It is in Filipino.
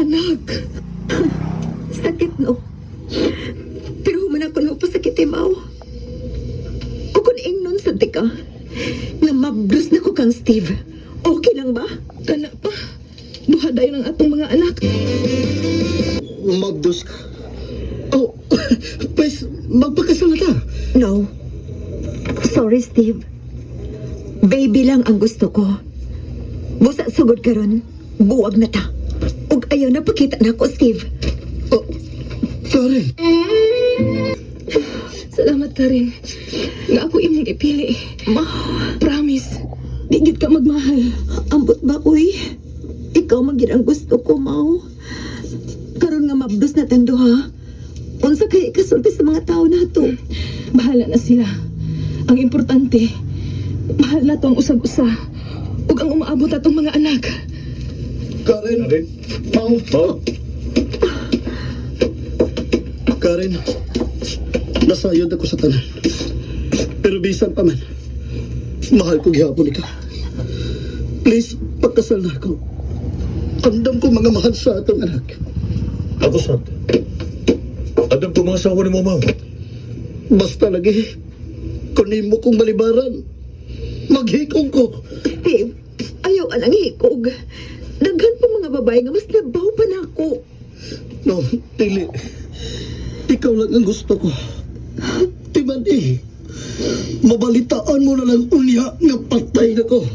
anak. Sakit, no? Pero human ako na pasakit, Imaw. O kung ingnon sa tika, na mabdus na ko kang Steve. Okay lang ba? Kana pa. Duha dayon ang atong mga anak. Magdos ka. Oh, pues, magpakasal na ta. No. Sorry, Steve. Baby lang ang gusto ko. Busa sugod karon, buwag na ta. Ug ayaw na pakita na ako, Steve. Oh, Karen. Salamat ka rin. Nga ako imong ipili. Ma, Promise. Di gid ka magmahal. ambot ba, uy? Ikaw magid ang gusto ko, Mau. Karon nga mabdus na tang duha. Unsa kay kasulti sa mga tao nato? Bahala na sila. Ang importante, mahal na to ang usag-usa. Ug ang umaabot atong mga anak. Karen. Pao. Karen. Nasayod ako sa tanan. Pero bisan pa man, mahal ko gihapon ikaw. Please, pagkasal na ako. Andam ko mga mahal sa atong anak. Ako, Sad. Adam ko mga asawa ni mo, ma'am. Basta lagi, kunin mo kong balibaran. Maghikong ko. Steve, ayaw anang hikog. Daghan pa mga babae nga mas labaw pa na ako. No, dili. Ikaw lang ang gusto ko. Timan mabalitaan mo na lang unya nga patay na ko.